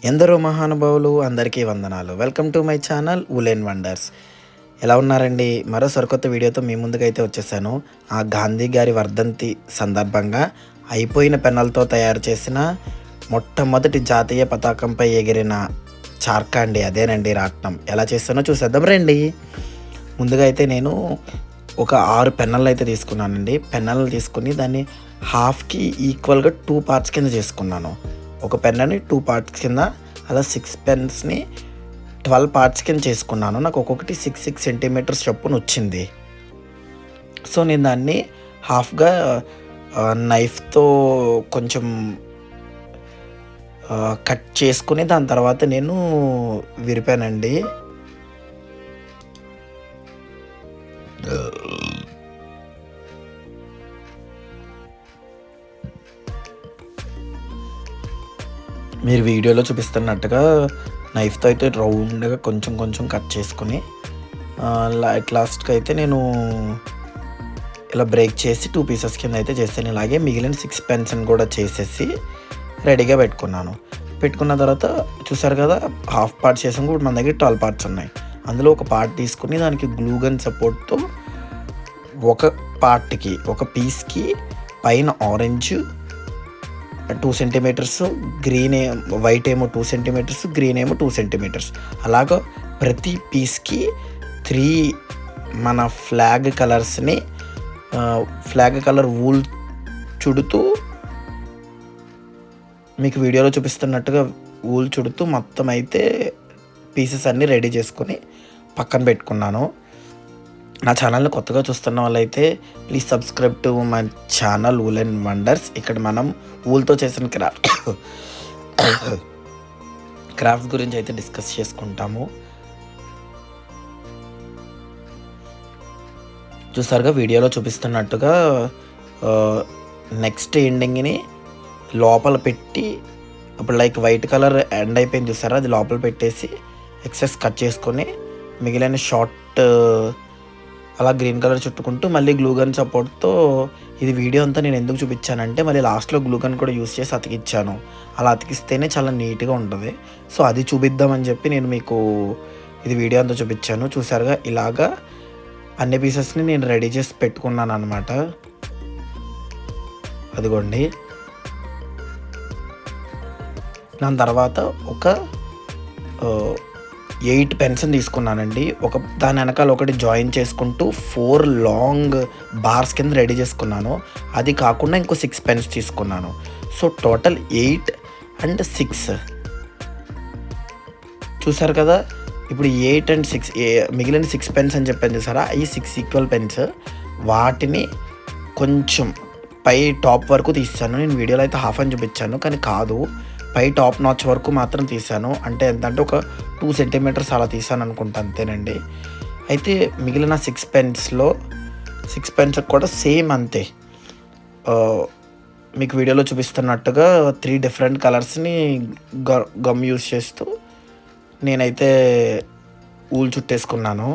ఎందరో మహానుభావులు అందరికీ వందనాలు. Welcome to my channel woollen wonders. ఎలా ఉన్నారండి? మరో సరికొత్త వీడియోతో మీ ముందుకైతే వచ్చేసాను. ఆ గాంధీ గారి వర్ధంతి సందర్భంగా అయిపోయిన పెన్నులతో తయారు చేసిన మొట్టమొదటి జాతీయ పతాకంపై ఎగిరిన చార్కా అండి. అదేనండి రాట్నం. ఎలా చేస్తానో చూసేద్దాం రండి. ముందుగా అయితే నేను ఒక 6 పెన్నులు అయితే తీసుకున్నానండి. పెన్నులు తీసుకుని దాన్ని హాఫ్కి ఈక్వల్గా 2 పార్ట్స్ కింద చేసుకున్నాను. ఒక పెన్నుని 2 పార్ట్స్ కింద, అలా 6 పెన్స్ని 12 పార్ట్స్ కింద చేసుకున్నాను. నాకు ఒక్కొక్కటి 6 సెంటీమీటర్స్ చొప్పున వచ్చింది. సో నేను దాన్ని హాఫ్గా నైఫ్తో కొంచెం కట్ చేసుకుని దాని తర్వాత నేను విరిపానండి. మీరు వీడియోలో చూపిస్తున్నట్టుగా నైఫ్తో అయితే రౌండ్గా కొంచెం కొంచెం కట్ చేసుకుని లాస్ట్కి అయితే నేను ఇలా బ్రేక్ చేసి 2 పీసెస్ కింద అయితే చేస్తాను. ఇలాగే మిగిలిన 6 పెన్స్ని కూడా చేసేసి రెడీగా పెట్టుకున్న తర్వాత చూసారు కదా, హాఫ్ పార్ట్ చేసాం. కూడా మన దగ్గర 12 పార్ట్స్ ఉన్నాయి. అందులో ఒక పార్ట్ తీసుకుని దానికి గ్లూ గన్ సపోర్ట్తో ఒక పార్ట్కి, ఒక పీస్కి పైన ఆరెంజ్ 2 సెంటీమీటర్స్, వైట్ ఏమో 2 సెంటీమీటర్స్, గ్రీన్ ఏమో 2 సెంటీమీటర్స్, అలాగా ప్రతి పీస్కి 3 మన ఫ్లాగ్ కలర్స్ని ఫ్లాగ్ కలర్ వూల్ చుడుతూ, మీకు వీడియోలో చూపిస్తున్నట్టుగా వూల్ చుడుతూ మొత్తం అయితే పీసెస్ అన్నీ రెడీ చేసుకొని పక్కన పెట్టుకున్నాను. నా ఛానల్ని కొత్తగా చూస్తున్న వాళ్ళైతే please subscribe to my channel woollen wonders. ఇక్కడ మనం వూల్తో చేసిన క్రాఫ్ట్స్ గురించి అయితే డిస్కస్ చేసుకుంటాము. చూసారుగా వీడియోలో చూపిస్తున్నట్టుగా నెక్స్ట్ ఎండింగ్ని లోపల పెట్టి, ఇప్పుడు లైక్ వైట్ కలర్ ఎండ్ అయిపోయింది చూసారా, అది లోపల పెట్టేసి ఎక్సెస్ కట్ చేసుకొని మిగిలిన షార్ట్ అలా గ్రీన్ కలర్ చుట్టుకుంటూ మళ్ళీ గ్లూగన్ సపోర్ట్తో, ఇది వీడియో అంతా నేను ఎందుకు చూపించానంటే మళ్ళీ లాస్ట్లో గ్లూగన్ కూడా యూస్ చేసి అతికిచ్చాను. అలా అతికిస్తేనే చాలా నీట్గా ఉంటుంది. సో అది చూపిద్దామని చెప్పి నేను మీకు ఇది వీడియో అంతా చూపించాను. చూసారుగా ఇలాగా అన్ని పీసెస్ని నేను రెడీ చేసి పెట్టుకున్నాను అనమాట. అదిగోండి. దాని తర్వాత ఒక 8 పెన్స్ని తీసుకున్నానండి. దాని వెనకాల ఒకటి జాయిన్ చేసుకుంటూ 4 లాంగ్ బార్స్ కింద రెడీ చేసుకున్నాను. అది కాకుండా ఇంకో 6 పెన్స్ తీసుకున్నాను. సో టోటల్ 8 అండ్ 6 చూసారు కదా. ఇప్పుడు 8 అండ్ 6 మిగిలిన 6 పెన్స్ అని చెప్పాను చూసారా, ఈ 6 ఈక్వల్ పెన్స్ వాటిని కొంచెం పై టాప్ వరకు తీస్తాను. నేను వీడియోలో అయితే హాఫ్ అని చూపించాను, కానీ కాదు, పై టాప్ నాచ్ వరకు మాత్రం తీసాను. అంటే ఎంతంటే ఒక 2 సెంటీమీటర్స్ అలా తీసాను అనుకుంటా, అంతేనండి. అయితే మిగిలిన 6 పెన్స్లో 6 పెన్స్ కూడా సేమ్ అంతే. మీకు వీడియోలో చూపిస్తున్నట్టుగా 3 డిఫరెంట్ కలర్స్ని గమ్ యూస్ చేస్తూ నేనైతే ఊలు చుట్టేసుకున్నాను.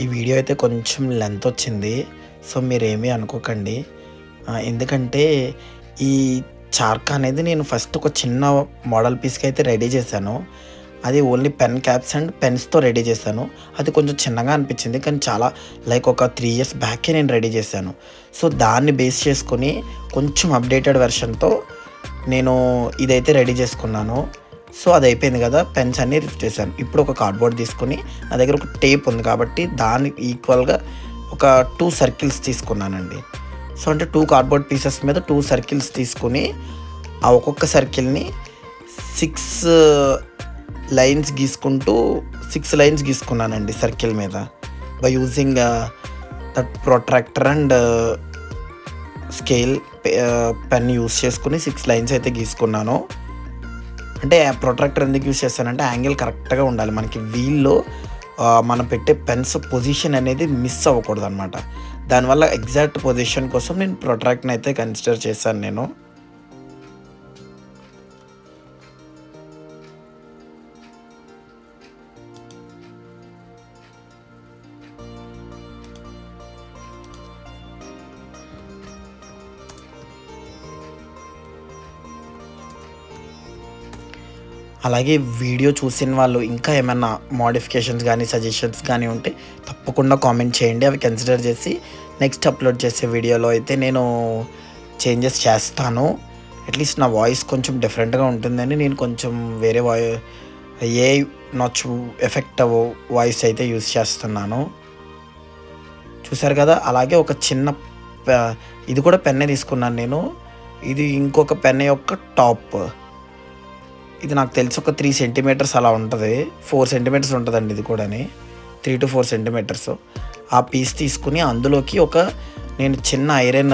ఈ వీడియో అయితే కొంచెం లెంత్ వచ్చింది, సో మీరేమీ అనుకోకండి. ఎందుకంటే ఈ చార్కా అనేది నేను ఫస్ట్ ఒక చిన్న మోడల్ పీస్కి అయితే రెడీ చేశాను. అది ఓన్లీ పెన్ క్యాప్స్ అండ్ పెన్స్తో రెడీ చేశాను. అది కొంచెం చిన్నగా అనిపించింది, కానీ చాలా లైక్ ఒక 3 ఇయర్స్ బ్యాకే నేను రెడీ చేశాను. సో దాన్ని బేస్ చేసుకొని కొంచెం అప్డేటెడ్ వెర్షన్తో నేను ఇదైతే రెడీ చేసుకున్నాను. సో అది అయిపోయింది కదా, పెన్స్ అన్నీ చేశాను. ఇప్పుడు ఒక కార్డ్బోర్డ్ తీసుకుని, నా దగ్గర ఒక టేప్ ఉంది కాబట్టి దానికి ఈక్వల్గా ఒక 2 సర్కిల్స్ తీసుకున్నానండి. సో అంటే 2 కార్డ్బోర్డ్ పీసెస్ మీద 2 సర్కిల్స్ తీసుకుని, ఆ ఒక్కొక్క సర్కిల్ని 6 లైన్స్ గీసుకుంటూ 6 లైన్స్ గీసుకున్నానండి సర్కిల్ మీద, by using that protractor and scale pen use చేసుకుని 6 లైన్స్ అయితే గీసుకున్నాను. అంటే ప్రొట్రాక్టర్ ఎందుకు యూస్ చేస్తానంటే యాంగిల్ కరెక్ట్గా ఉండాలి. మనకి వీల్లో మనం పెట్టే పెన్స్ పొజిషన్ అనేది మిస్ అవ్వకూడదు అనమాట. దానివల్ల ఎగ్జాక్ట్ పొజిషన్ కోసం నేను ప్రొట్రాక్ట్ని అయితే కన్సిడర్ చేశాను నేను. అలాగే వీడియో చూసిన వాళ్ళు ఇంకా ఏమన్నా మోడిఫికేషన్స్ కానీ సజెషన్స్ కానీ ఉంటే తప్పకుండా కామెంట్ చేయండి. అవి కన్సిడర్ చేసి నెక్స్ట్ అప్లోడ్ చేసే వీడియోలో అయితే నేను చేంజెస్ చేస్తాను. అట్లీస్ట్ నా వాయిస్ కొంచెం డిఫరెంట్గా ఉంటుందని నేను కొంచెం వేరే ఏ నాచ్ ఎఫెక్ట్ వాయిస్ అయితే యూస్ చేస్తున్నాను. చూసారు కదా. అలాగే ఒక చిన్న ఇది కూడా పెన్నే తీసుకున్నాను నేను. ఇది ఇంకొక పెన్ యొక్క టాప్. ఇది నాకు తెలిసి ఒక 3 సెంటీమీటర్స్ అలా ఉంటుంది, 4 సెంటీమీటర్స్ ఉంటుందండి ఇది కూడా. 3 to 4 సెంటీమీటర్స్. ఆ పీస్ తీసుకుని అందులోకి నేను చిన్న ఐరన్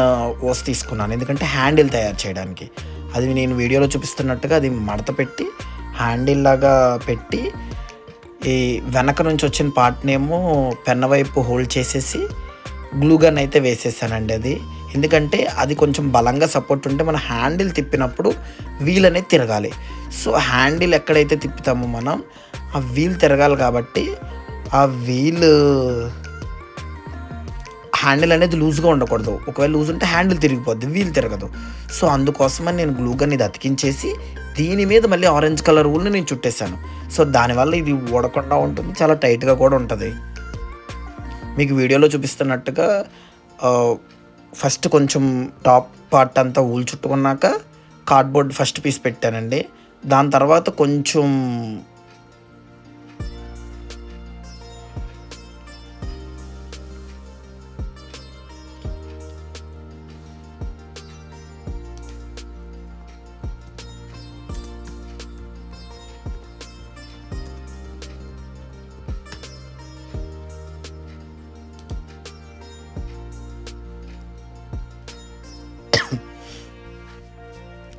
ఓస్ తీసుకున్నాను, ఎందుకంటే హ్యాండిల్ తయారు చేయడానికి. అది నేను వీడియోలో చూపిస్తున్నట్టుగా అది మడత పెట్టి హ్యాండిల్ లాగా పెట్టి ఈ వెనక నుంచి వచ్చిన పార్ట్నేమో పెన్న వైపు హోల్డ్ చేసేసి గ్లూగన్ అయితే వేసేసానండి. అది ఎందుకంటే అది కొంచెం బలంగా సపోర్ట్ ఉంటే మన హ్యాండిల్ తిప్పినప్పుడు వీల్ అనేది తిరగాలి. సో హ్యాండిల్ ఎక్కడైతే తిప్పుతామో మనం ఆ వీల్ తిరగాలి కాబట్టి ఆ హ్యాండిల్ అనేది లూజ్గా ఉండకూడదు. ఒకవేళ లూజ్ ఉంటే హ్యాండిల్ తిరిగిపోద్ది, వీల్ తిరగదు. సో అందుకోసమని నేను గ్లూగన్ ఇది అతికించేసి దీని మీద మళ్ళీ ఆరెంజ్ కలర్ ఊల్ని నేను చుట్టేసాను. సో దానివల్ల ఇది ఊడకుండా ఉంటుంది, చాలా టైట్గా కూడా ఉంటుంది. మీకు వీడియోలో చూపిస్తున్నట్టుగా ఫస్ట్ కొంచెం టాప్ పార్ట్ అంతా ఊలు చుట్టుకున్నాక కార్డ్బోర్డ్ ఫస్ట్ పీస్ పెట్టానండి. దాని తర్వాత కొంచెం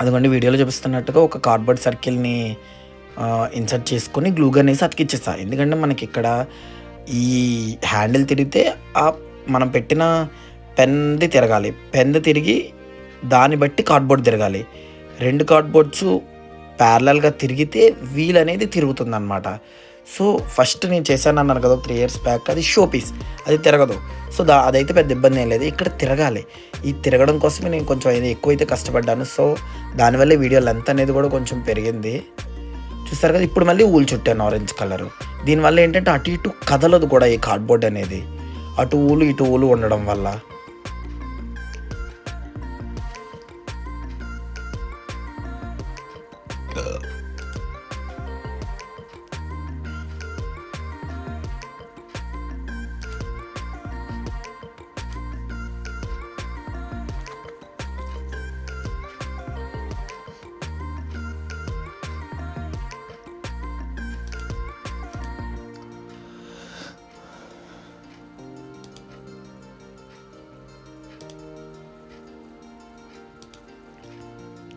అదిగోండి వీడియోలో చూపిస్తున్నట్టుగా ఒక కార్డ్బోర్డ్ సర్కిల్ని ఇన్సర్ట్ చేసుకొని గ్లూగన్ వేసి అతికిచ్చేస్తా. ఎందుకంటే మనకి ఇక్కడ ఈ హ్యాండిల్ తిరిగితే మనం పెట్టిన పెన్ది తిరగాలి, పెన్ది తిరిగి దాన్ని బట్టి కార్డ్బోర్డ్ తిరగాలి. 2 కార్డ్బోర్డ్స్ ప్యారలల్గా తిరిగితే వీల్ అనేది తిరుగుతుందన్నమాట. సో ఫస్ట్ నేను చేశాను అన్నాను కదా 3 years బ్యాక్, అది షో పీస్, అది తిరగదు. సో అదైతే పెద్ద ఇబ్బంది ఏం లేదు. ఇక్కడ తిరగాలి. ఈ తిరగడం కోసమే నేను కొంచెం ఎక్కువైతే కష్టపడ్డాను. సో దానివల్ల వీడియో లెంత్ అనేది కూడా కొంచెం పెరిగింది. చూస్తారు కదా. ఇప్పుడు మళ్ళీ ఊలు చుట్టాను ఆరెంజ్ కలరు. దీనివల్ల ఏంటంటే అటు ఇటు కదలదు కూడా ఈ కార్డ్బోర్డ్ అనేది, అటు ఊలు ఇటు ఊలు ఉండడం వల్ల.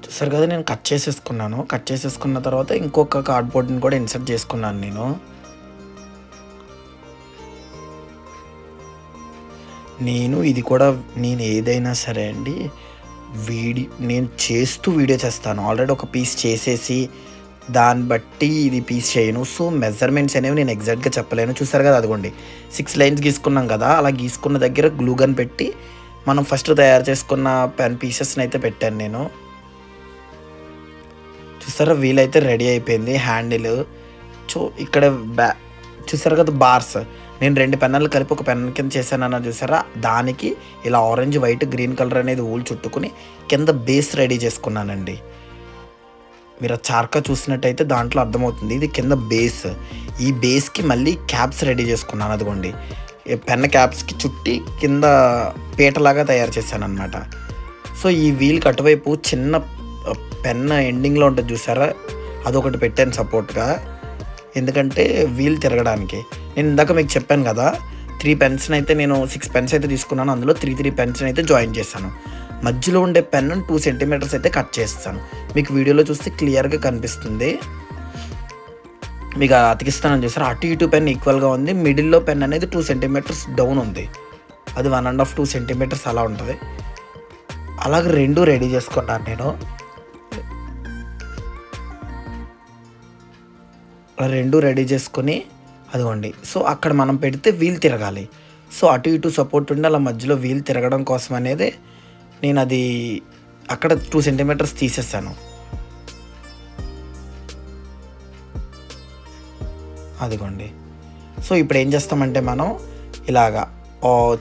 చూసారు కదా. నేను కట్ చేసేసుకున్న తర్వాత ఇంకొక కార్డ్బోర్డ్ని కూడా ఇన్సర్ట్ చేసుకున్నాను నేను ఇది కూడా నేను ఏదైనా సరే అండి నేను చేస్తూ వీడియో చేస్తాను. ఆల్రెడీ ఒక పీస్ చేసేసి దాన్ని బట్టి ఇది పీస్ చేయను. సో మెజర్మెంట్స్ అనేవి నేను ఎగ్జాక్ట్గా చెప్పలేను. చూసారు కదా. అదిగోండి 6 లైన్స్ గీసుకున్నాం కదా, అలా గీసుకున్న దగ్గర గ్లూగన్ పెట్టి మనం ఫస్ట్ తయారు చేసుకున్న పెన్ పీసెస్ని అయితే పెట్టాను నేను. చూసారా వీలైతే రెడీ అయిపోయింది. హ్యాండిల్ ఇక్కడ చూసారు కదా బార్స్, నేను 2 పెన్నులు కలిపి ఒక పెన్ కింద చేశానన్న చూసారా. దానికి ఇలా ఆరెంజ్ వైట్ గ్రీన్ కలర్ అనేది ఊలు చుట్టుకుని కింద బేస్ రెడీ చేసుకున్నానండి. మీరు ఆ చార్కా చూసినట్టయితే దాంట్లో అర్థమవుతుంది. ఇది కింద బేస్. ఈ బేస్కి మళ్ళీ క్యాప్స్ రెడీ చేసుకున్నాను. అదిగోండి పెన్ క్యాప్స్కి చుట్టి కింద పీటలాగా తయారు చేశాను అనమాట. సో ఈ వీల్కి అటువైపు చిన్న పెన్ ఎండింగ్లో ఉంటుంది చూసారా, అదొకటి పెట్టాను సపోర్ట్గా, ఎందుకంటే వీల్ తిరగడానికి. నేను ఇందాక మీకు చెప్పాను కదా 3 పెన్స్ని అయితే నేను 6 పెన్స్ అయితే తీసుకున్నాను. అందులో 3 పెన్స్ని అయితే జాయిన్ చేశాను. మధ్యలో ఉండే పెన్ 2 సెంటీమీటర్స్ అయితే కట్ చేస్తాను. మీకు వీడియోలో చూస్తే క్లియర్గా కనిపిస్తుంది. మీకు అతికిస్తానని చూసారు, అటు ఇటు పెన్ ఈక్వల్గా ఉంది. మిడిల్లో పెన్ అనేది 2 సెంటీమీటర్స్ డౌన్ ఉంది, అది 1.5 2 సెంటీమీటర్స్ అలా ఉంటుంది. అలాగే రెండు రెడీ చేసుకున్నాను నేను. రెండు రెడీ చేసుకొని అదిగోండి. సో అక్కడ మనం పెడితే వీల్ తిరగాలి. సో అటు ఇటు సపోర్ట్ ఉండి అలా మధ్యలో వీల్ తిరగడం కోసం అనేది నేను అది అక్కడ 2 సెంటీమీటర్స్ తీసేసాను. అదిగోండి. సో ఇప్పుడు ఏం చేస్తామంటే మనం ఇలాగా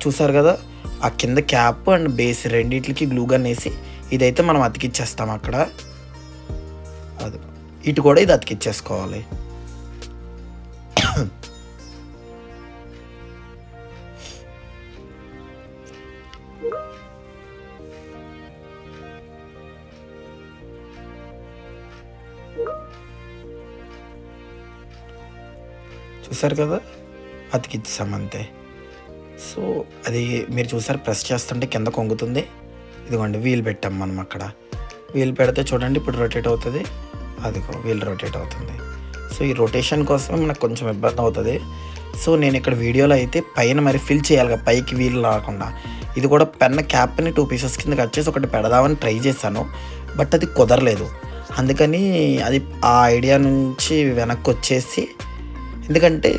చూసారు కదా, ఆ కింద క్యాప్ అండ్ బేస్ రెండిట్లకి గ్లూ గన్ వేసి ఇదైతే మనం అతికిచ్చేస్తాం అక్కడ. అది ఇటు కూడా ఇది అతికిచ్చేసుకోవాలి. చూసారు కదా, అతికిచ్చాం అంతే. సో అది మీరు చూసారు, ప్రెస్ చేస్తుంటే కింద కొంగుతుంది. ఇదిగోండి వీల్ పెట్టాం మనం అక్కడ. వీల్ పెడితే చూడండి ఇప్పుడు రొటేట్ అవుతుంది. అదిగో వీల్ రొటేట్ అవుతుంది. సో ఈ రొటేషన్ కోసమే మనకు కొంచెం ఇబ్బంది అవుతుంది. సో నేను ఇక్కడ వీడియోలో అయితే పైన మరి ఫిల్ చేయాలి కదా, పైకి వీల్ రాకుండా. ఇది కూడా పెన్ క్యాప్ని 2 పీసెస్ కింద కట్ చేసి ఒకటి పెడదామని ట్రై చేశాను, బట్ అది కుదరలేదు. అందుకని అది ఆ ఐడియా నుంచి వెనక్కి వచ్చేసి, ఎందుకంటే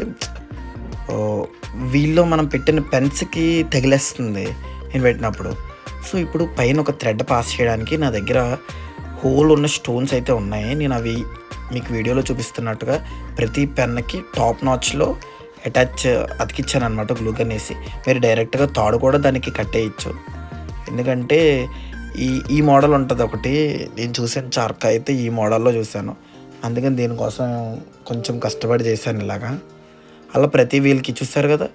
వీల్లో మనం పెట్టిన పెన్స్కి తగిలేస్తుంది నేను పెట్టినప్పుడు. సో ఇప్పుడు పైన ఒక థ్రెడ్ పాస్ చేయడానికి నా దగ్గర హోల్ ఉన్న స్టోన్స్ అయితే ఉన్నాయి. నేను అవి మీకు వీడియోలో చూపిస్తున్నట్టుగా ప్రతి పెన్కి టాప్ నాచ్లో అతికిచ్చాను అనమాట గ్లూ గన్ వేసి. మీరు డైరెక్ట్గా తాడు కూడా దానికి కట్టేయచ్చు, ఎందుకంటే ఈ మోడల్ ఉంటుంది ఒకటి. నేను చూసాను చార్కా అయితే ఈ మోడల్లో చూశాను, అందుకని దీనికోసం కొంచెం కష్టపడి చేశాను ఇలాగా. అలా ప్రతి వీల్కి చూస్తారు కదా.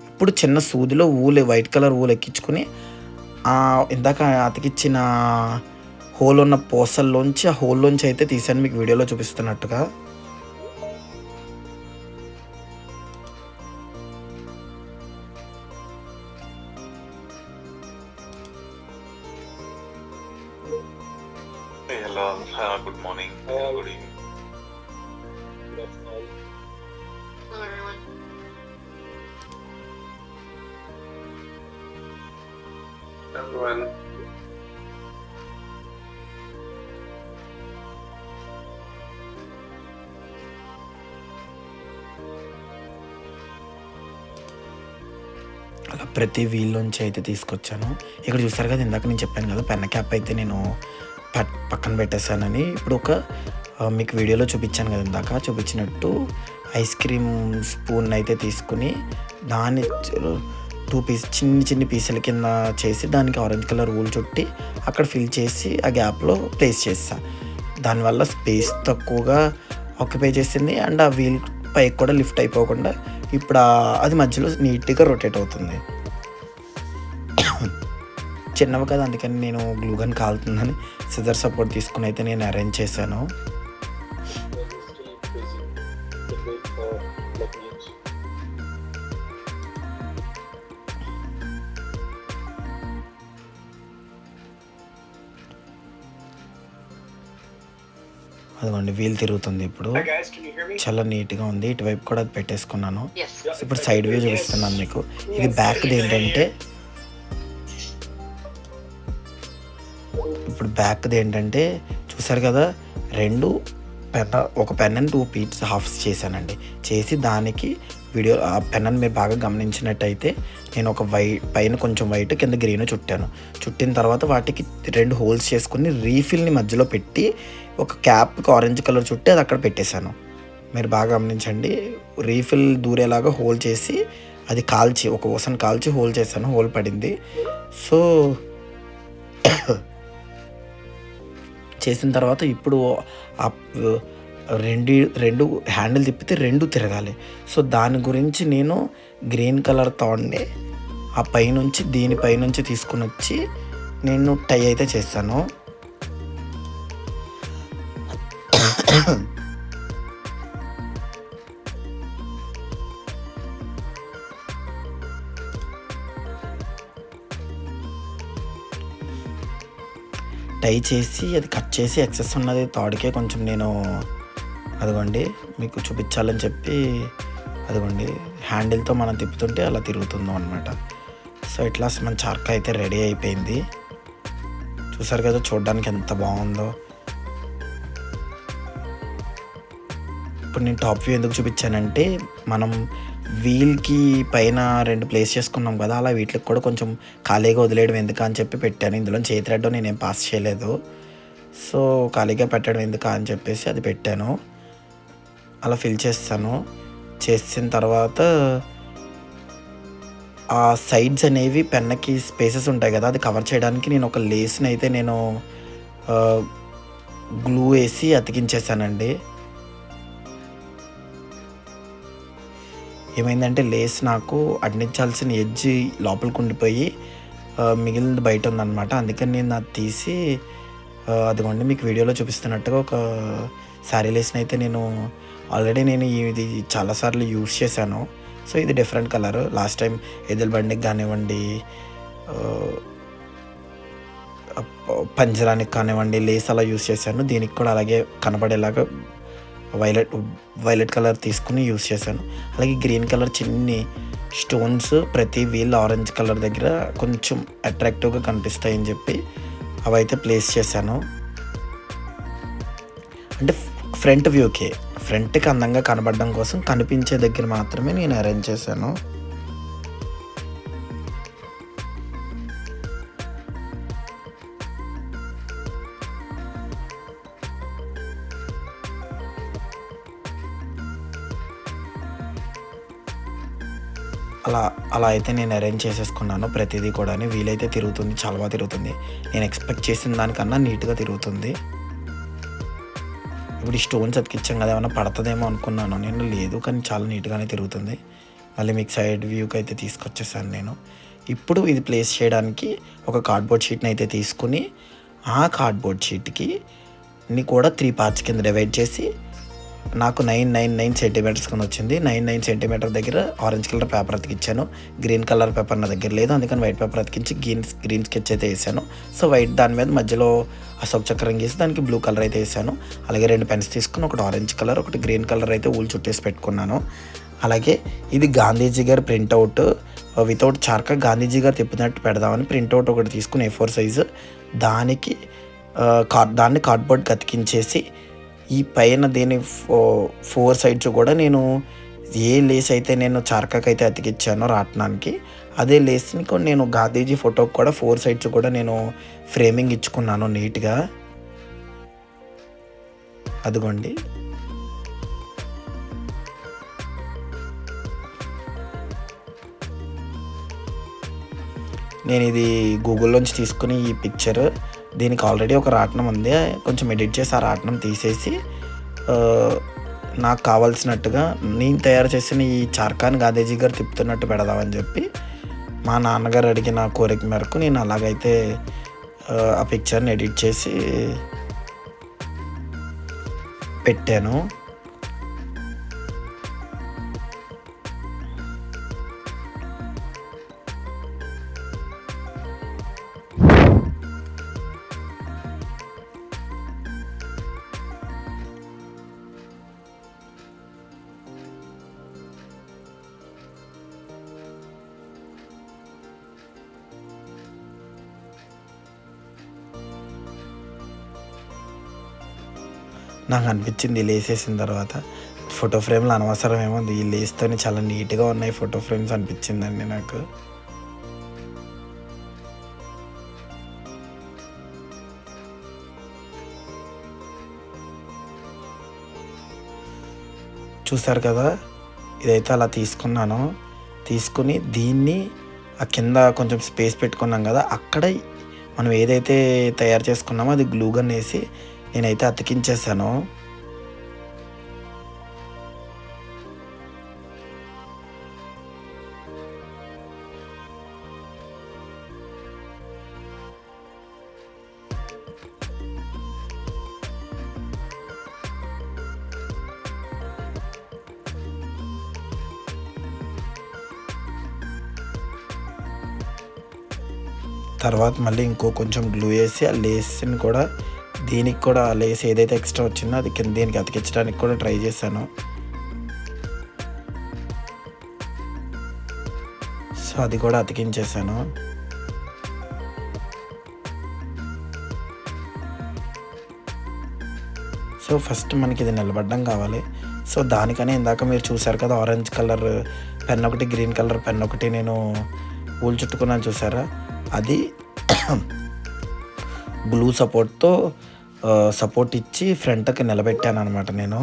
ఇప్పుడు చిన్న సూదిలో వైట్ కలర్ ఊలు ఎక్కించుకొని ఇందాక అతికిచ్చిన హోల్ ఉన్న పూసల్లోంచి ఆ హోల్లోంచి అయితే తీసాను మీకు వీడియోలో చూపిస్తున్నట్టుగా. Hello, good morning, good evening. Hello, everyone. Everyone. అలా ప్రతి వీల్లోంచి అయితే తీసుకొచ్చాను. ఇక్కడ చూసారు కదా, ఇందాక నేను చెప్పాను కదా పెన్ క్యాప్ అయితే నేను పక్కన పెట్టేశానని. ఇప్పుడు మీకు వీడియోలో చూపించాను కదా, ఇందాక చూపించినట్టు ఐస్ క్రీమ్ స్పూన్ అయితే తీసుకుని దాన్ని 2 చిన్ని పీసుల కింద చేసి దానికి ఆరెంజ్ కలర్ ఊలు చుట్టి అక్కడ ఫిల్ చేసి ఆ గ్యాప్లో ప్లేస్ చేసా. దానివల్ల స్పేస్ తక్కువగా ఆక్యుపై చేసింది అండ్ ఆ వీల్ పైకి కూడా లిఫ్ట్ అయిపోకుండా ఇప్పుడు అది మధ్యలో నీట్గా రొటేట్ అవుతుంది. చిన్నవి కదా, అందుకని నేను గ్లూ గన్ కాలుతుందని సిజర్ సపోర్ట్ తీసుకుని అయితే నేను అరేంజ్ చేశాను. అదిగోండి వీల్ తిరుగుతుంది ఇప్పుడు, చాలా నీట్గా ఉంది. ఇటువైపు కూడా అది పెట్టేసుకున్నాను. ఇప్పుడు సైడ్ వ్యూ చూపిస్తున్నాను మీకు. ఇది బ్యాక్ది ఏంటంటే చూసారు కదా, ఒక పెన్ అని 2 పీట్స్ హాఫ్స్ చేశానండి. చేసి దానికి ఆ పెన్ అని మీరు బాగా గమనించినట్టయితే నేను ఒక పైన కొంచెం వైట్ కింద గ్రీన్ చుట్టిన తర్వాత వాటికి 2 హోల్స్ చేసుకుని రీఫిల్ని మధ్యలో పెట్టి ఒక క్యాప్కి ఆరెంజ్ కలర్ చుట్టి అది అక్కడ పెట్టేశాను. మీరు బాగా గమనించండి, రీఫిల్ దూరేలాగా హోల్ చేసి అది కాల్చి ఒక ఓసన్ కాల్చి హోల్ చేశాను. హోల్ పడింది. సో చేసిన తర్వాత ఇప్పుడు రెండు హ్యాండిల్ తిప్పితే 2 తిరగాలి. సో దాని గురించి నేను గ్రీన్ కలర్ తాడ్ని ఆ పైనుంచి దీనిపైనుంచి తీసుకుని వచ్చి నేను టై అయితే చేస్తాను. టై చేసి అది కట్ చేసి ఎక్సెస్ ఉన్నది తాడుకే కొంచెం నేను అదిగోండి మీకు చూపించాలని చెప్పి అదిగోండి హ్యాండిల్తో మనం తిప్పుతుంటే అలా తిరుగుతుందో అనమాట. సో ఇట్లా మన చార్కా అయితే రెడీ అయిపోయింది. చూసారు కదా చూడడానికి ఎంత బాగుందో. ఇప్పుడు నేను టాప్ వ్యూ ఎందుకు చూపించానంటే మనం వీల్కి పైన 2 ప్లేస్ చేసుకున్నాం కదా, అలా వీటికి కూడా కొంచెం ఖాళీగా వదిలేయడం ఎందుకు అని చెప్పి పెట్టాను. ఇందులో చేతి థ్రెడ్ నేనేం పాస్ చేయలేదు, సో ఖాళీగా పెట్టడం ఎందుకు అని చెప్పేసి అది పెట్టాను. అలా ఫిల్ చేస్తాను. చేసిన తర్వాత ఆ సైడ్స్ అనేవి పెన్నకి స్పేసెస్ ఉంటాయి కదా, అది కవర్ చేయడానికి నేను ఒక లేస్ని అయితే నేను గ్లూ వేసి అతికించేసానండి. ఏమైందంటే లేస్ నాకు అంటించాల్సిన ఎడ్జ్ లోపలికి ఉండిపోయి మిగిలినది బయట ఉందన్నమాట. అందుకని నేను అది తీసి అదిగోండి మీకు వీడియోలో చూపిస్తున్నట్టుగా ఒక శారీ లేస్ని అయితే నేను ఆల్రెడీ ఇది చాలాసార్లు యూస్ చేశాను. సో ఇది డిఫరెంట్ కలర్. లాస్ట్ టైం ఎద్దుల బండికి కానివ్వండి, పంజరానికి కానివ్వండి లేస్ అలా యూస్ చేశాను. దీనికి కూడా అలాగే కనబడేలాగా వైలెట్ కలర్ తీసుకుని యూస్ చేశాను. అలాగే గ్రీన్ కలర్ చిన్ని స్టోన్స్ ప్రతి వీల్ ఆరెంజ్ కలర్ దగ్గర కొంచెం అట్రాక్టివ్గా కనిపిస్తాయని చెప్పి అవి అయితే ప్లేస్ చేశాను. అంటే ఫ్రంట్ వ్యూకి ఫ్రంట్కి అందంగా కనబడడం కోసం కనిపించే దగ్గర మాత్రమే నేను అరేంజ్ చేశాను. అలా అయితే నేను అరేంజ్ చేసేసుకున్నాను. ప్రతిదీ కూడా వీలైతే తిరుగుతుంది, చాలా బాగా తిరుగుతుంది. నేను ఎక్స్పెక్ట్ చేసిన దానికన్నా నీట్గా తిరుగుతుంది. ఇప్పుడు ఈ స్టోన్స్ అతికిచ్చాం కదా, ఏమైనా పడుతుందేమో అనుకున్నాను నేను, లేదు కానీ చాలా నీట్గానే తిరుగుతుంది. మళ్ళీ మీకు సైడ్ వ్యూకి అయితే తీసుకొచ్చేసాను నేను. ఇప్పుడు ఇది ప్లేస్ చేయడానికి ఒక కార్డ్బోర్డ్ షీట్ని అయితే తీసుకుని ఆ కార్డ్బోర్డ్ షీట్కి కూడా 3 పార్ట్స్ కింద డివైడ్ చేసి నాకు 999 సెంటీమీటర్స్ కింద వచ్చింది. 99 సెంటీమీటర్ దగ్గర ఆరెంజ్ కలర్ పేపర్ అతికిచ్చాను. గ్రీన్ కలర్ పేపర్ నా దగ్గర లేదు, అందుకని వైట్ పేపర్ అతికించి గ్రీన్ స్కెచ్ అయితే వేసాను. సో వైట్ దాని మీద మధ్యలో అశోక చక్రం గీసి దానికి బ్లూ కలర్ అయితే వేసాను. అలాగే 2 పెన్స్ తీసుకుని ఒకటి ఆరెంజ్ కలర్ ఒకటి గ్రీన్ కలర్ అయితే ఊలు చుట్టేసి పెట్టుకున్నాను. అలాగే ఇది గాంధీజీ గారి ప్రింట్అవుట్ వితౌట్ చార్కా గాంధీజీ గారు తిప్పినట్టు పెడదామని ప్రింట్అవుట్ ఒకటి తీసుకుని A4 సైజు దాన్ని కార్డ్బోర్డ్కి అతికించేసి ఈ పైన దీని 4 సైడ్స్ కూడా నేను ఏ లేస్ అయితే నేను చార్కాకి అయితే అతికిచ్చానో రాట్నానికి అదే లేస్ని నేను గాంధీజీ ఫోటోకి కూడా 4 సైడ్స్ కూడా నేను ఫ్రేమింగ్ ఇచ్చుకున్నాను నీట్గా. అదిగోండి నేను ఇది గూగుల్లోంచి తీసుకుని ఈ పిక్చర్, దీనికి ఆల్రెడీ ఒక రాట్నం ఉంది, కొంచెం ఎడిట్ చేసి ఆ రాట్నం తీసేసి నాకు కావాల్సినట్టుగా నేను తయారు చేసిన ఈ చార్కాని గాంధీజీ గారు తిప్పుతున్నట్టు పెడదామని చెప్పి మా నాన్నగారు అడిగిన కోరిక మేరకు నేను అలాగైతే ఆ పిక్చర్ని ఎడిట్ చేసి పెట్టాను. నాకు అనిపించింది లేసేసిన తర్వాత ఫోటో ఫ్రేమ్లు అనవసరం ఏముంది, ఈ లేస్తోనే చాలా నీట్గా ఉన్నాయి ఫోటో ఫ్రేమ్స్ అనిపించిందండి నాకు. చూసారు కదా, ఇదైతే అలా తీసుకుని దీన్ని ఆ కింద కొంచెం స్పేస్ పెట్టుకున్నాం కదా, అక్కడ మనం ఏదైతే తయారు చేసుకున్నామో అది గ్లూగన్ వేసి నేనైతే అతికించేసాను. తర్వాత మళ్ళీ ఇంకో కొంచెం గ్లూ వేసి ఆ లేస్ని కూడా దీనికి కూడా లేస్ ఏదైతే ఎక్స్ట్రా వచ్చిందో అది కింద దీనికి అతికించడానికి కూడా ట్రై చేశాను. సో అది కూడా అతికించేసాను. సో ఫస్ట్ మనకి ఇది నిలబడడం కావాలి. సో దానికనే ఇందాక మీరు చూసారు కదా, ఆరెంజ్ కలర్ పెన్ ఒకటి, గ్రీన్ కలర్ పెన్ ఒకటి నేను ఊలు చుట్టుకున్నాను చూసారా, అది గ్లూ సపోర్ట్తో సపోర్ట్ ఇచ్చి ఫ్రంట్కి నిలబెట్టాను అనమాట నేను.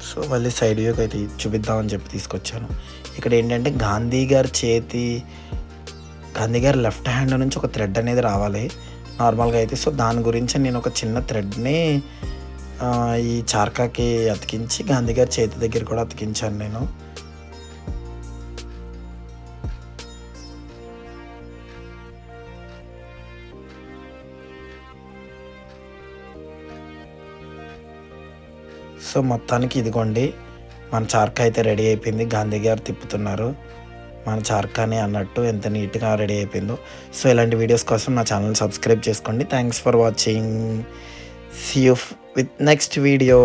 సో మళ్ళీ సైడ్ వ్యూకి అయితే చూపిద్దామని చెప్పి తీసుకొచ్చాను. ఇక్కడ ఏంటంటే గాంధీ గారి లెఫ్ట్ హ్యాండ్ నుంచి ఒక థ్రెడ్ అనేది రావాలి నార్మల్గా అయితే. సో దాని గురించి నేను ఒక చిన్న థ్రెడ్ని ఈ చార్కాకి అతికించి గాంధీ గారి చేతి దగ్గర కూడా అతికించాను నేను. సో మొత్తానికి ఇదిగోండి మన చార్కా అయితే రెడీ అయిపోయింది. గాంధీ గారు తిప్పుతున్నారు మన చార్కాని అన్నట్టు, ఎంత నీట్గా రెడీ అయిపోయిందో. సో ఇలాంటి వీడియోస్ కోసం నా ఛానల్ సబ్స్క్రైబ్ చేసుకోండి. Thanks for watching. See you with next video.